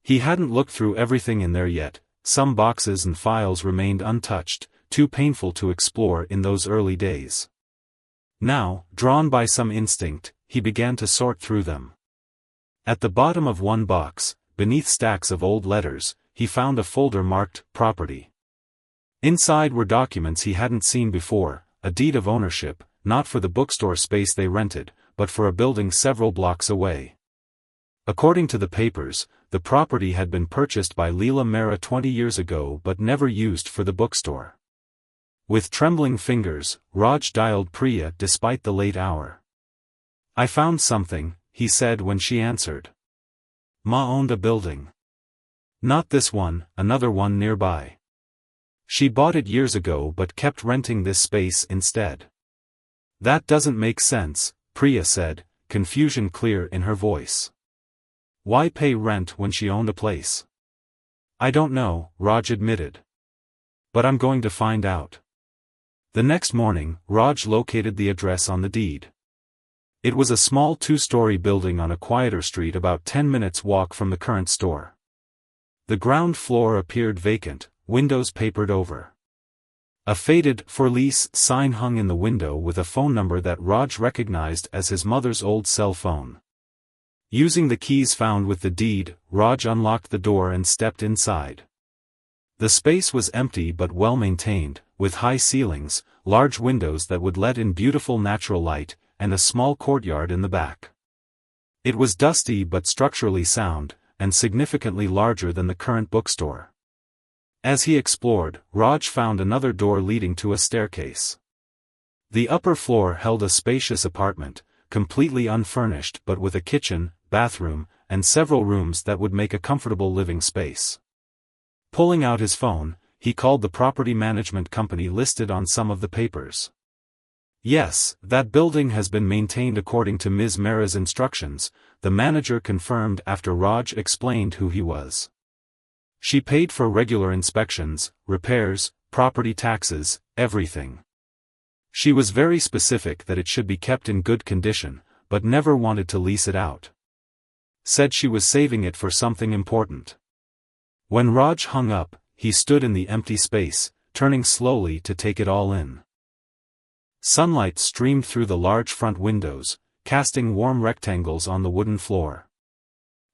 He hadn't looked through everything in there yet, some boxes and files remained untouched, too painful to explore in those early days. Now, drawn by some instinct, he began to sort through them. At the bottom of one box, beneath stacks of old letters, he found a folder marked Property. Inside were documents he hadn't seen before, a deed of ownership, not for the bookstore space they rented, but for a building several blocks away. According to the papers, the property had been purchased by Leela Mehra 20 years ago but never used for the bookstore. With trembling fingers, Raj dialed Priya despite the late hour. I found something, he said when she answered. Ma owned a building. Not this one, another one nearby. She bought it years ago but kept renting this space instead. That doesn't make sense, Priya said, confusion clear in her voice. Why pay rent when she owned a place? I don't know, Raj admitted. But I'm going to find out. The next morning, Raj located the address on the deed. It was a small two-story building on a quieter street about 10 minutes' walk from the current store. The ground floor appeared vacant, windows papered over. A faded "For Lease" sign hung in the window with a phone number that Raj recognized as his mother's old cell phone. Using the keys found with the deed, Raj unlocked the door and stepped inside. The space was empty but well-maintained, with high ceilings, large windows that would let in beautiful natural light, and a small courtyard in the back. It was dusty but structurally sound, and significantly larger than the current bookstore. As he explored, Raj found another door leading to a staircase. The upper floor held a spacious apartment, completely unfurnished but with a kitchen, bathroom, and several rooms that would make a comfortable living space. Pulling out his phone, he called the property management company listed on some of the papers. Yes, that building has been maintained according to Ms. Mehra's instructions, the manager confirmed after Raj explained who he was. She paid for regular inspections, repairs, property taxes, everything. She was very specific that it should be kept in good condition, but never wanted to lease it out. Said she was saving it for something important. When Raj hung up, he stood in the empty space, turning slowly to take it all in. Sunlight streamed through the large front windows, casting warm rectangles on the wooden floor.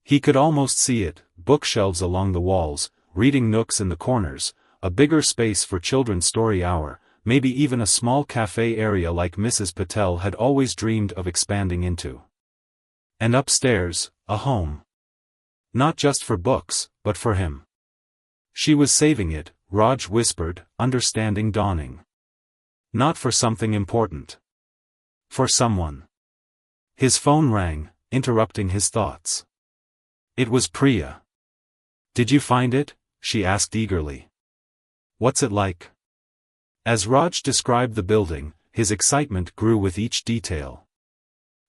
He could almost see it, bookshelves along the walls, reading nooks in the corners, a bigger space for children's story hour, maybe even a small cafe area like Mrs. Patel had always dreamed of expanding into. And upstairs, a home. Not just for books, but for him. She was saving it, Raj whispered, understanding dawning. Not for something important. For someone. His phone rang, interrupting his thoughts. It was Priya. Did you find it? She asked eagerly. What's it like? As Raj described the building, his excitement grew with each detail.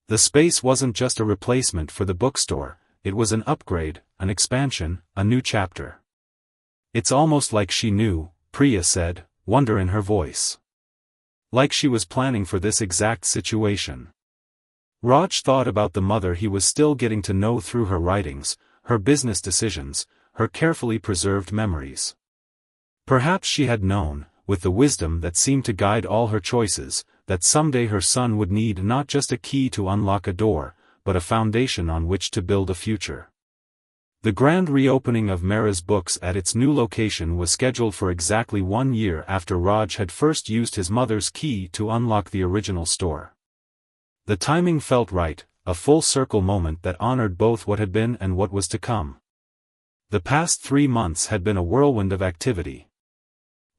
The space wasn't just a replacement for the bookstore, it was an upgrade, an expansion, a new chapter. It's almost like she knew, Priya said, wonder in her voice. Like she was planning for this exact situation. Raj thought about the mother he was still getting to know through her writings, her business decisions, her carefully preserved memories. Perhaps she had known, with the wisdom that seemed to guide all her choices, that someday her son would need not just a key to unlock a door, but a foundation on which to build a future. The grand reopening of Mehra's Books at its new location was scheduled for exactly 1 year after Raj had first used his mother's key to unlock the original store. The timing felt right, a full-circle moment that honored both what had been and what was to come. The past 3 months had been a whirlwind of activity.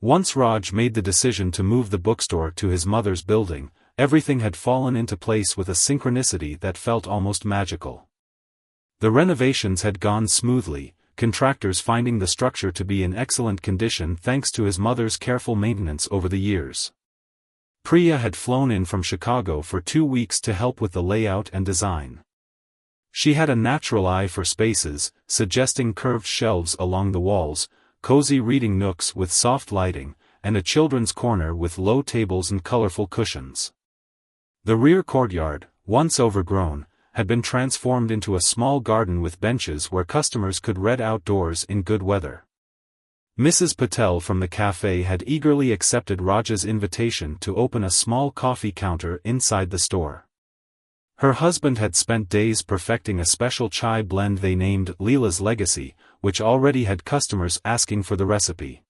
Once Raj made the decision to move the bookstore to his mother's building, everything had fallen into place with a synchronicity that felt almost magical. The renovations had gone smoothly, contractors finding the structure to be in excellent condition thanks to his mother's careful maintenance over the years. Priya had flown in from Chicago for 2 weeks to help with the layout and design. She had a natural eye for spaces, suggesting curved shelves along the walls, cozy reading nooks with soft lighting, and a children's corner with low tables and colorful cushions. The rear courtyard, once overgrown, had been transformed into a small garden with benches where customers could read outdoors in good weather. Mrs. Patel from the cafe had eagerly accepted Raj's invitation to open a small coffee counter inside the store. Her husband had spent days perfecting a special chai blend they named Leela's Legacy, which already had customers asking for the recipe.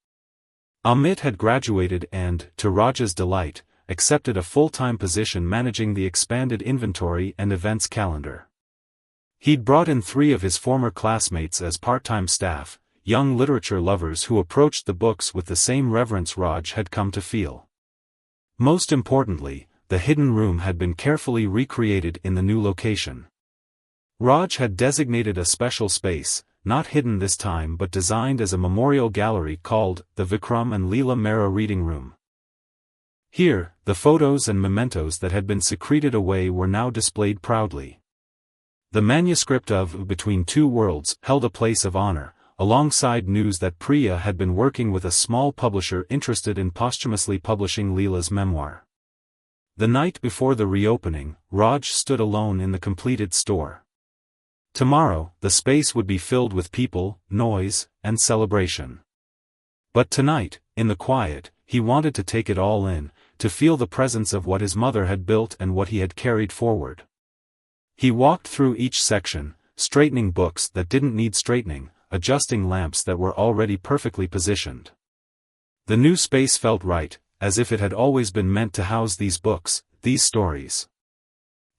Amit had graduated and, to Raj's delight, accepted a full-time position managing the expanded inventory and events calendar. He'd brought in 3 of his former classmates as part-time staff, young literature lovers who approached the books with the same reverence Raj had come to feel. Most importantly, the hidden room had been carefully recreated in the new location. Raj had designated a special space, not hidden this time but designed as a memorial gallery called the Vikram and Leela Mehra Reading Room. Here, the photos and mementos that had been secreted away were now displayed proudly. The manuscript of Between Two Worlds held a place of honor, alongside news that Priya had been working with a small publisher interested in posthumously publishing Leela's memoir. The night before the reopening, Raj stood alone in the completed store. Tomorrow, the space would be filled with people, noise, and celebration. But tonight, in the quiet, he wanted to take it all in, to feel the presence of what his mother had built and what he had carried forward. He walked through each section, straightening books that didn't need straightening, adjusting lamps that were already perfectly positioned. The new space felt right, as if it had always been meant to house these books, these stories.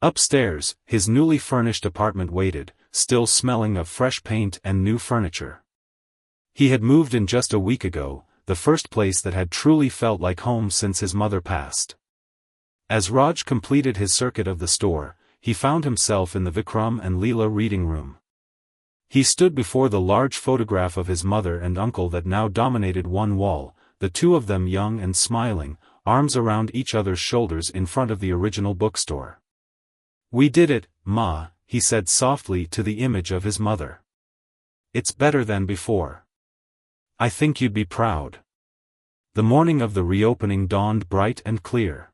Upstairs, his newly furnished apartment waited, still smelling of fresh paint and new furniture. He had moved in just a week ago, the first place that had truly felt like home since his mother passed. As Raj completed his circuit of the store, he found himself in the Vikram and Leela reading room. He stood before the large photograph of his mother and uncle that now dominated one wall, the two of them young and smiling, arms around each other's shoulders in front of the original bookstore. "We did it, Ma," he said softly to the image of his mother. "It's better than before. I think you'd be proud." The morning of the reopening dawned bright and clear.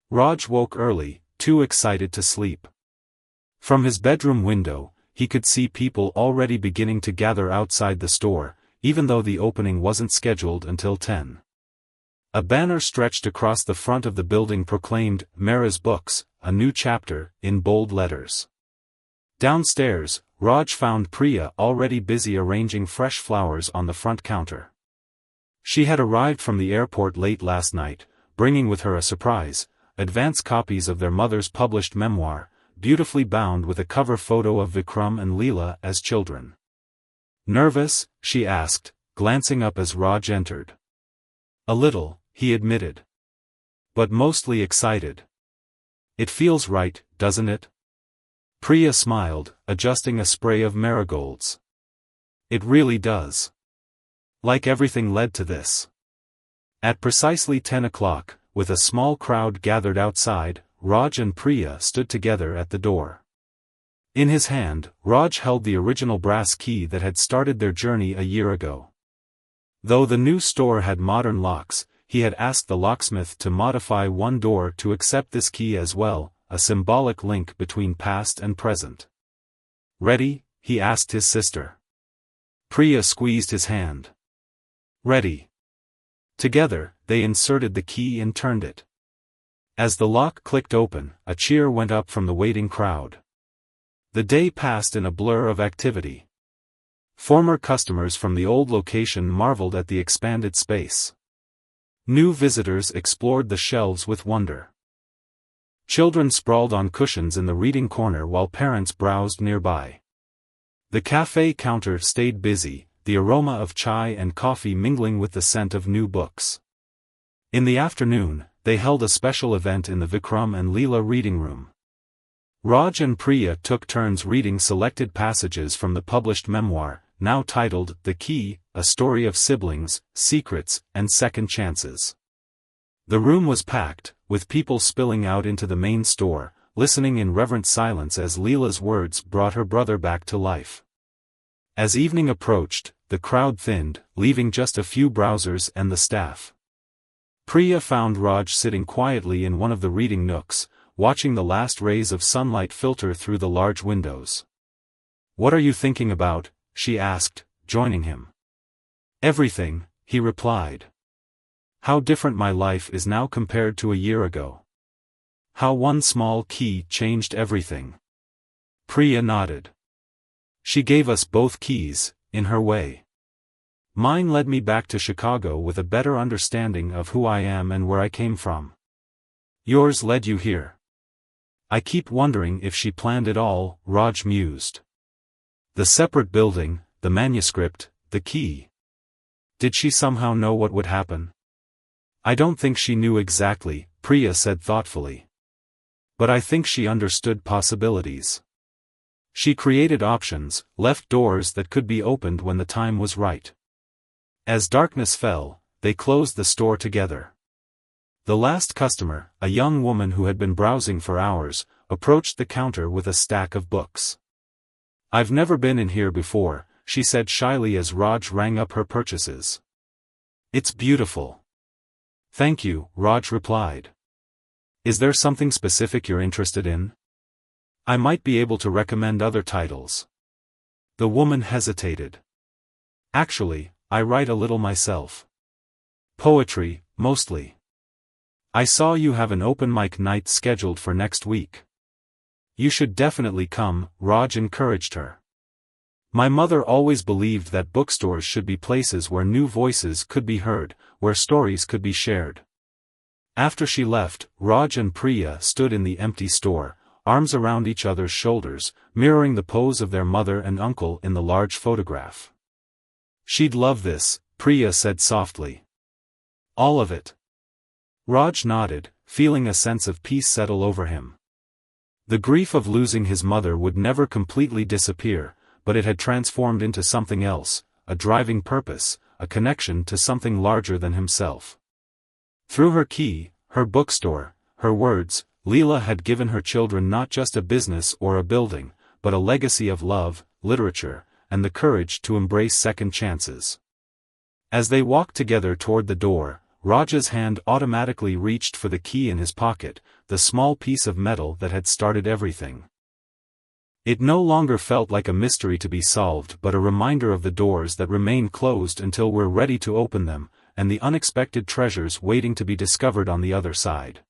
Raj woke early, too excited to sleep. From his bedroom window, he could see people already beginning to gather outside the store, even though the opening wasn't scheduled until 10. A banner stretched across the front of the building proclaimed, "Mehra's Books, a new chapter," in bold letters. Downstairs, Raj found Priya already busy arranging fresh flowers on the front counter. She had arrived from the airport late last night, bringing with her a surprise, advance copies of their mother's published memoir, beautifully bound with a cover photo of Vikram and Leela as children. "Nervous?" she asked, glancing up as Raj entered. "A little," he admitted. "But mostly excited. It feels right, doesn't it?" Priya smiled, adjusting a spray of marigolds. "It really does. Like everything led to this." At precisely 10 o'clock, with a small crowd gathered outside, Raj and Priya stood together at the door. In his hand, Raj held the original brass key that had started their journey a year ago. Though the new store had modern locks, he had asked the locksmith to modify one door to accept this key as well, a symbolic link between past and present. "Ready?" he asked his sister. Priya squeezed his hand. "Ready." Together, they inserted the key and turned it. As the lock clicked open, a cheer went up from the waiting crowd. The day passed in a blur of activity. Former customers from the old location marveled at the expanded space. New visitors explored the shelves with wonder. Children sprawled on cushions in the reading corner while parents browsed nearby. The cafe counter stayed busy, the aroma of chai and coffee mingling with the scent of new books. In the afternoon, they held a special event in the Vikram and Leela reading room. Raj and Priya took turns reading selected passages from the published memoir, now titled The Key, a story of siblings, secrets, and second chances. The room was packed, with people spilling out into the main store, listening in reverent silence as Leela's words brought her brother back to life. As evening approached, the crowd thinned, leaving just a few browsers and the staff. Priya found Raj sitting quietly in one of the reading nooks, watching the last rays of sunlight filter through the large windows. "What are you thinking about?" she asked, joining him. "Everything," he replied. "How different my life is now compared to a year ago. How one small key changed everything." Priya nodded. "She gave us both keys, in her way. Mine led me back to Chicago with a better understanding of who I am and where I came from. Yours led you here." "I keep wondering if she planned it all," Raj mused. "The separate building, the manuscript, the key. Did she somehow know what would happen?" "I don't think she knew exactly," Priya said thoughtfully. "But I think she understood possibilities. She created options, left doors that could be opened when the time was right. As darkness fell, they closed the store together. The last customer, a young woman who had been browsing for hours, approached the counter with a stack of books. "I've never been in here before," she said shyly as Raj rang up her purchases. "It's beautiful." "Thank you," Raj replied. "Is there something specific you're interested in? I might be able to recommend other titles." The woman hesitated. "Actually, I write a little myself. Poetry, mostly. I saw you have an open mic night scheduled for next week. You should definitely come," Raj encouraged her. "My mother always believed that bookstores should be places where new voices could be heard, where stories could be shared." After she left, Raj and Priya stood in the empty store, arms around each other's shoulders, mirroring the pose of their mother and uncle in the large photograph. "She'd love this," Priya said softly. "All of it." Raj nodded, feeling a sense of peace settle over him. The grief of losing his mother would never completely disappear, but it had transformed into something else, a driving purpose, a connection to something larger than himself. Through her key, her bookstore, her words, Leela had given her children not just a business or a building, but a legacy of love, literature, and the courage to embrace second chances. As they walked together toward the door, Raj's hand automatically reached for the key in his pocket, the small piece of metal that had started everything. It no longer felt like a mystery to be solved but a reminder of the doors that remain closed until we're ready to open them, and the unexpected treasures waiting to be discovered on the other side.